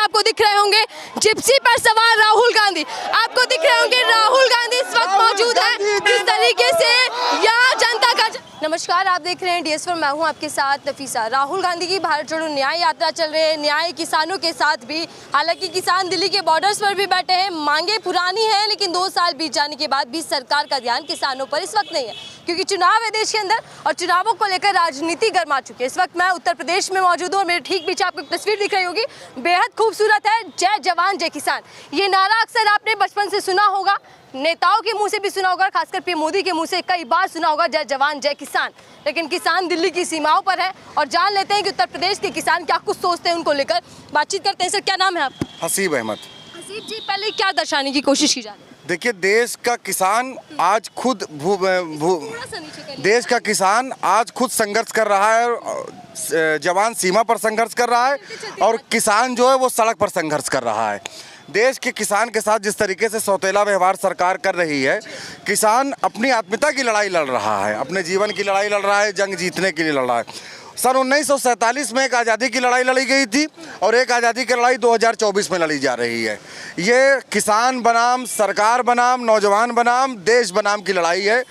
आपको दिख रहे होंगे जिप्सी पर सवार राहुल गांधी, आपको दिख रहे होंगे राहुल गांधी इस वक्त मौजूद है। किस तरीके से यह जनता का नमस्कार, आप देख रहे हैं DS4, मैं हूं आपके साथ नफीसा। राहुल गांधी की भारत जोड़ो न्याय यात्रा चल रही है, न्याय किसानों के साथ भी। हालांकि किसान दिल्ली के बॉर्डर्स पर भी बैठे हैं, मांगे पुरानी हैं, लेकिन 2 साल बीत जाने के बाद भी सरकार का ध्यान किसानों पर इस वक्त नहीं है, क्योंकि चुनाव है देश के अंदर और चुनावों को लेकर राजनीति गर्मा चुकी है। इस वक्त मैं उत्तर प्रदेश में मौजूद हूँ और मेरे ठीक पीछे आपको एक तस्वीर दिख रही होगी, बेहद खूबसूरत है। जय जवान जय किसान, ये नारा अक्सर आपने बचपन से सुना होगा, नेताओं के मुंह से भी सुना होगा, खासकर पीएम मोदी के मुंह से कई बार सुना होगा, जय जवान जय किसान। लेकिन किसान दिल्ली की सीमाओं पर है और जान लेते हैं कि उत्तर प्रदेश के किसान क्या कुछ सोचते हैं, उनको लेकर बातचीत करते हैं। सर, क्या नाम है आपका? हसीब अहमद। हसीब जी, पहले क्या दर्शाने की कोशिश की जा रही है? देखिए, देश का किसान आज खुद देश का किसान आज खुद संघर्ष कर रहा है, जवान सीमा पर संघर्ष कर रहा है और किसान जो है वो सड़क पर संघर्ष कर रहा है। देश के किसान के साथ जिस तरीके से सौतेला व्यवहार सरकार कर रही है, किसान अपनी आत्मीयता की लड़ाई लड़ रहा है, अपने जीवन की लड़ाई लड़ रहा है, जंग जीतने के लिए लड़ रहा है। सन 1947 में एक आज़ादी की लड़ाई लड़ी गई थी और एक आज़ादी की लड़ाई 2024 में लड़ी जा रही है। ये किसान बनाम सरकार बनाम नौजवान बनाम देश बनाम की लड़ाई है।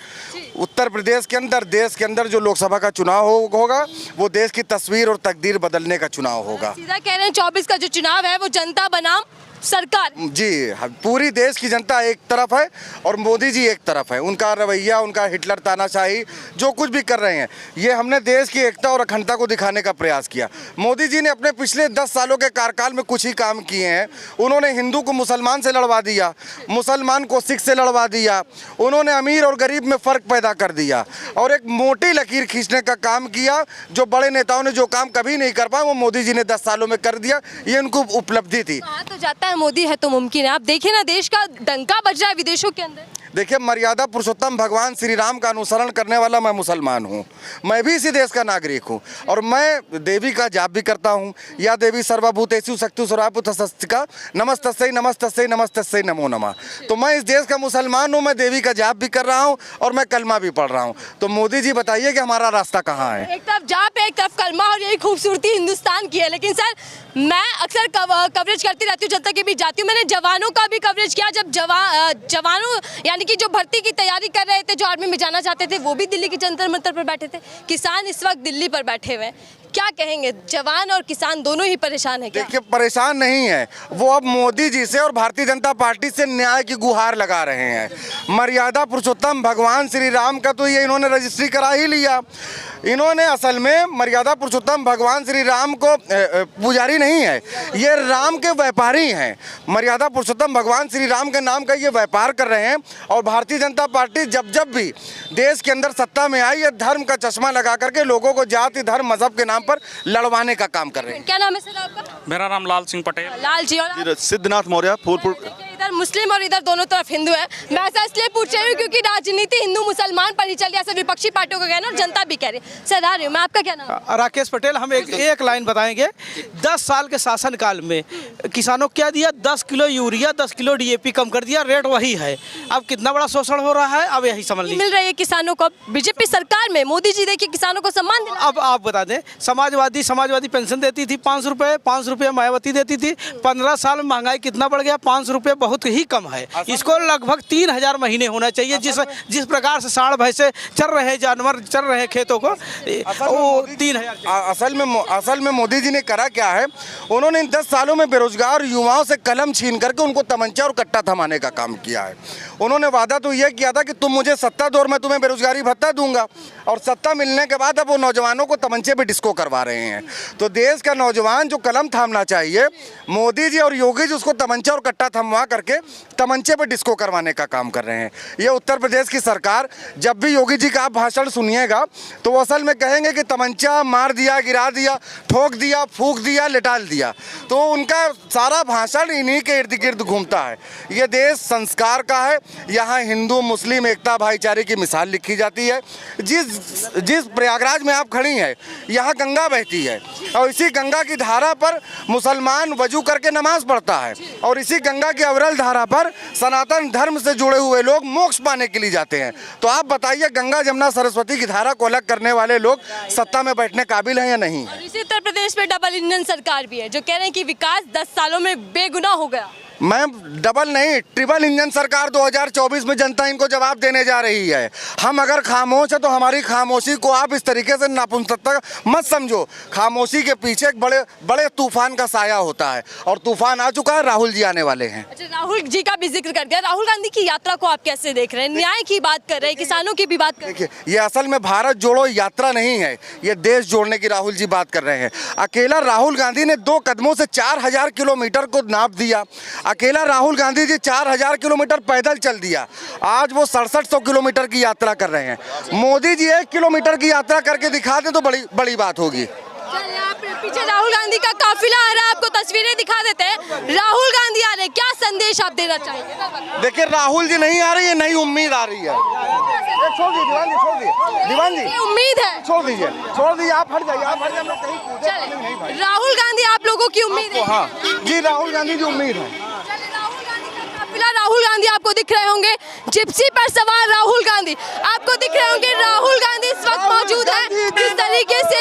उत्तर प्रदेश के अंदर, देश के अंदर जो लोकसभा का चुनाव होगा वो देश की तस्वीर और तकदीर बदलने का चुनाव होगा। सीधा कह रहे हैं 24 का जो चुनाव है वो जनता बनाम सरकार। जी, पूरी देश की जनता एक तरफ है और मोदी जी एक तरफ है। उनका रवैया, उनका हिटलर तानाशाही जो कुछ भी कर रहे हैं, ये हमने देश की एकता और अखंडता को दिखाने का प्रयास किया। मोदी जी ने अपने पिछले 10 सालों के कार्यकाल में कुछ ही काम किए हैं। उन्होंने हिंदू को मुसलमान से लड़वा दिया, मुसलमान को सिख से लड़वा दिया, उन्होंने अमीर और गरीब में फ़र्क पैदा कर दिया और एक मोटी लकीर खींचने का काम किया। जो बड़े नेताओं ने जो काम कभी नहीं कर पाए वो मोदी जी ने 10 सालों में कर दिया। ये उनको उपलब्धि थी। तो जाता है मोदी है तो मुमकिन है। आप देखिए ना, देश का डंका बज रहा है विदेशों के अंदर। देखिए, मर्यादा पुरुषोत्तम भगवान श्री राम का अनुसरण करने वाला मैं मुसलमान हूँ, मैं भी इसी देश का नागरिक हूँ और मैं देवी का जाप भी करता हूँ। या देवी सर्वभूतेषु शक्ति स्वरूपा नमस्तस्यै नमस्तस्यै नमस्तस्यै नमो नमः। तो मैं इस देश का मुसलमान हूँ, मैं देवी का जाप भी कर रहा हूँ और मैं कलमा भी पढ़ रहा हूँ। तो मोदी जी बताइए कि हमारा रास्ता कहाँ है? एक तरफ जाप है, एक तरफ कलमा और यही खूबसूरती हिंदुस्तान की है। लेकिन सर, मैं अक्सर कवरेज करती रहती हूँ, जनता के बीच जाती हूँ। मैंने जवानों का भी कवरेज किया, जब जवानों यानी कि जो भर्ती की तैयारी कर रहे थे, जो आर्मी में जाना चाहते थे, वो भी दिल्ली के जंतर मंतर पर बैठे थे। किसान इस वक्त दिल्ली पर बैठे हुए हैं, क्या कहेंगे? जवान और किसान दोनों ही परेशान है क्या? देखिए, परेशान नहीं है वो, अब मोदी जी से और भारतीय जनता पार्टी से न्याय की गुहार लगा रहे हैं। मर्यादा पुरुषोत्तम भगवान श्री राम का तो ये इन्होंने रजिस्ट्री करा ही लिया। इन्होंने असल में मर्यादा पुरुषोत्तम भगवान श्री राम को पुजारी नहीं है, ये राम के व्यापारी हैं। मर्यादा पुरुषोत्तम भगवान श्री राम के नाम का ये व्यापार कर रहे हैं और भारतीय जनता पार्टी जब भी देश के अंदर सत्ता में आई, ये धर्म का चश्मा लगा करके लोगों को जाति धर्म मजहब के नाम पर लड़वाने का काम कर रहे हैं। क्या नाम है सर आपका? मेरा नाम लाल सिंह पटेल। लाल जी। और सिद्धनाथ मौर्य, फूलपुर। इधर मुस्लिम और इधर दोनों तरफ हिंदू है। मैं ऐसा इसलिए पूछ रही हूँ क्योंकि राजनीति हिंदू मुसलमान पर ही चली, ऐसा विपक्षी पार्टियों का कहना और जनता भी कह रही है। सर, आ रही हूँ मैं, आपका क्या नाम है? राकेश पटेल। हम एक लाइन बताएंगे। 10 साल के शासनकाल में किसानों को क्या दिया? 10 किलो यूरिया, 10 किलो DAP कम कर दिया, रेट वही है। अब कितना बड़ा शोषण हो रहा है, अब यही समझ लीजिए। मिल रही है किसानों को बीजेपी सरकार में। मोदी जी देखिए किसानों को सम्मान दिला। अब आप बता दें, समाजवादी पेंशन देती थी 5 रुपये मायावती देती थी। 15 साल में महंगाई कितना बढ़ गया? 5 रुपये बहुत ही कम है। इसको लगभग 3000 महीने होना चाहिए। जिस प्रकार से साढ़ भैंसे चल रहे, जानवर चल रहे खेतों को, वो 3000। असल में मोदी जी ने करा क्या है, उन्होंने इन 10 सालों में बेरोजगार युवाओं से कलम छीन करके उनको तमंचा और कट्टा थमाने का काम किया है। उन्होंने वादा तो यह किया था कि तुम मुझे सत्ता दो और मैं तुम्हें बेरोजगारी भत्ता दूंगा, और सत्ता मिलने के बाद अब वो नौजवानों को तमंचे पे डिस्को करवा रहे हैं। तो देश का नौजवान जो कलम थामना चाहिए, मोदी जी और योगी जी उसको तमंचा और कट्टा थमवा करके तमंचे पे डिस्को करवाने का काम कर रहे हैं। ये उत्तर प्रदेश की सरकार, जब भी योगी जी का आप भाषण सुनिएगा तो वो असल में कहेंगे कि तमंचा मार दिया, गिरा दिया, ठोक दिया, फूंक दिया, लिटाल दिया। तो उनका सारा भाषण इन्हीं के इर्द गिर्द घूमता है। ये देश संस्कार का है, यहाँ हिंदू मुस्लिम एकता भाईचारे की मिसाल लिखी जाती है। जिस प्रयागराज में आप खड़ी हैं, यहाँ गंगा बहती है और इसी गंगा की धारा पर मुसलमान वजू करके नमाज पढ़ता है और इसी गंगा की अविरल धारा पर सनातन धर्म से जुड़े हुए लोग मोक्ष पाने के लिए जाते हैं। तो आप बताइए, गंगा जमुना सरस्वती की धारा को अलग करने वाले लोग सत्ता में बैठने काबिल हैं या नहीं? इसी तरह प्रदेश में डबल इंजन सरकार भी है जो कह रहे हैं कि विकास 10 सालों में बेगुना हो गया। मैम डबल नहीं ट्रिपल इंजन सरकार 2024 में जनता इनको जवाब देने जा रही है। हम अगर खामोश है तो हमारी खामोशी को आप इस तरीके से नापुंसकता मत समझो। खामोशी के पीछे एक बड़े बड़े तूफान का साया होता है और तूफान आ चुका है। राहुल जी आने वाले हैं। अच्छा, राहुल जी का भी जिक्र कर दिया। राहुल गांधी की यात्रा को आप कैसे देख रहे हैं? न्याय की बात कर रहे हैं, किसानों की भी बात कर रहे हैं। देखिए ये असल में भारत जोड़ो यात्रा नहीं है, ये देश जोड़ने की राहुल जी बात कर रहे हैं। अकेला राहुल गांधी ने 2 कदमों से 4000 किलोमीटर को नाप दिया। अकेला राहुल गांधी जी 4000 किलोमीटर पैदल चल दिया। आज वो 6700 किलोमीटर की यात्रा कर रहे हैं। मोदी जी 1 किलोमीटर की यात्रा करके दिखा दें तो बड़ी बड़ी बात होगी। चलिए, आप पीछे राहुल गांधी का काफिला आ रहा है, आपको तस्वीरें दिखा देते हैं। राहुल गांधी आ रहे हैं, क्या संदेश आप देना चाहेंगे? देखिए राहुल जी नहीं आ रही है, नई उम्मीद आ रही है। छोड़ दीजिए दीवान जी, छोड़ दीजिए दीवान जी, उम्मीद है। छोड़ दीजिए आप हट जाइए, आप हट जाइए। मैं कहीं पूछा नहीं भाई। राहुल गांधी आप लोगों की उम्मीद है? हाँ जी, राहुल गांधी की उम्मीद है। राहुल गांधी आपको दिख रहे होंगे, जिप्सी पर सवार राहुल गांधी आपको दिख रहे होंगे। राहुल गांधी इस वक्त मौजूद है। किस तरीके से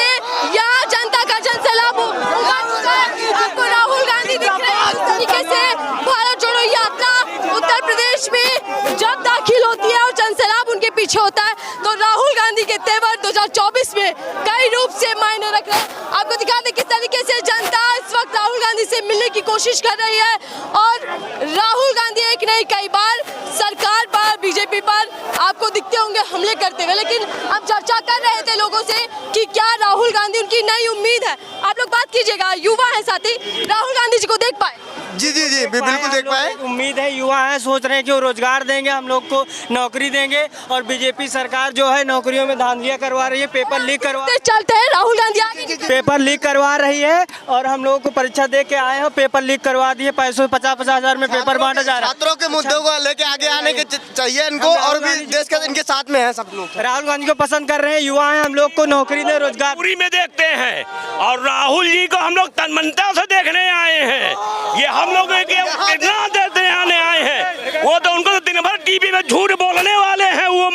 यहाँ जनता का जनसैलाब उमड़ चुका है, आपको राहुल गांधी दिख रहे हैं। इस तरीके से भारत जोड़ो यात्रा उत्तर प्रदेश में जब दाखिल होती है और जनसैलाब उनके पीछे होता है तो राहुल गांधी के तेवर 2024 में कई रूप से मायने रख रहे हैं। आपको दिखा दें किस तरीके से जनता इस वक्त राहुल गांधी से मिलने की कोशिश कर रही है और राहुल गांधी एक नहीं कई बार सरकार पर, बीजेपी पर आपको दिखते होंगे हमले करते हुए। लेकिन हम चर्चा कर रहे थे लोगों से कि क्या राहुल गांधी उनकी नई उम्मीद है। आप लोग बात कीजिएगा, युवा है साथी, राहुल गांधी जी को देख पाए? जी बिल्कुल देख पाए। उम्मीद है, युवा है, सोच रहे हैं कि वो रोजगार देंगे, हम लोग को नौकरी देंगे। और बीजेपी सरकार जो है नौकरियों में धांधलियां करवा रही है, पेपर लीक करवा चलते हैं। राहुल गांधी आगे पेपर लीक करवा रही है और हम लोगों को परीक्षा दे के आए हैं, पेपर लीक करवा दिए। पैसों 50-50 हजार में पेपर बांटा जा रहा है। छात्रों के मुद्दों को लेके आगे आने के चाहिए इनको और भी देश के इनके साथ में है सब लोग। राहुल गांधी को पसंद कर रहे हैं, युवा है, हम लोग को नौकरी दे, रोजगार पूरी में देखते हैं। और राहुल जी को हम लोग तन्मनता से देखने आए हैं। ये हम लोग कितना देते आने आए हैं। वो तो उनको तो दिन भर टीवी में झूठ बोलने वाले हैं। वो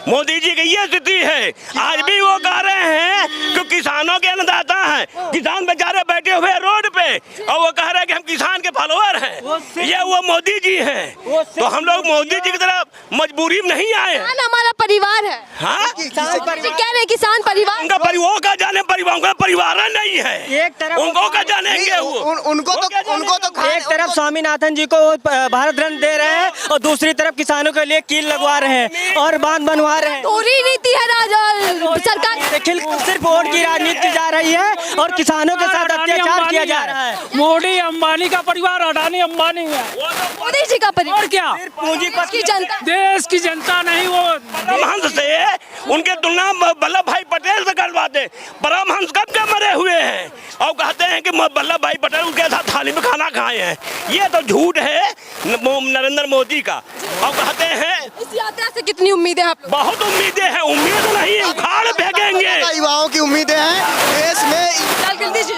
मोदी जी की ये स्थिति है। आज भी वो कह रहे हैं कि किसानों के अन्नदाता हैं, किसान बेचारे बैठे हुए रोड पे और वो कह रहे हैं कि हम किसान के फॉलोअर हैं। ये वो मोदी जी हैं। तो हम लोग मोदी जी की तरफ मजबूरी में नहीं आए। हमारा परिवार है। हाँ, कह रहे किसान परिवार, उनका परिवार का जाने, परिवार उनका परिवार नहीं है। एक तरफ उनको का जानेंगे उनको तो एक तरफ स्वामीनाथन जी को भारत रत्न दे रहे हैं और दूसरी तरफ किसानों के लिए कील लगवा रहे हैं और बांध बनवा रहे हैं। पूरी नीति है सरकार, सिर्फ वोट की राजनीति जा रही है और किसानों के साथ अत्याचार किया जा रहा है। मोदी अंबानी का परिवार, अडानी अंबानी है। मोदी जी का परिवार और क्या, पूंजीपति की जनता, देश की जनता नहीं। वो परमहंस से उनके तुलना वल्लभ भाई पटेल से करवाते। परमहंस कब के मरे हुए हैं और कहते हैं कि वल्लभ भाई पटेल उनके साथ थाली में खाना खाए हैं। ये तो झूठ है नरेंद्र मोदी का। और कहते हैं इस यात्रा से कितनी उम्मीदें हैं आप लोग? बहुत उम्मीदें हैं। उम्मीद नहीं, उखाड़ फेंकेंगे। युवाओं की उम्मीदें हैं देश में। जल्दी से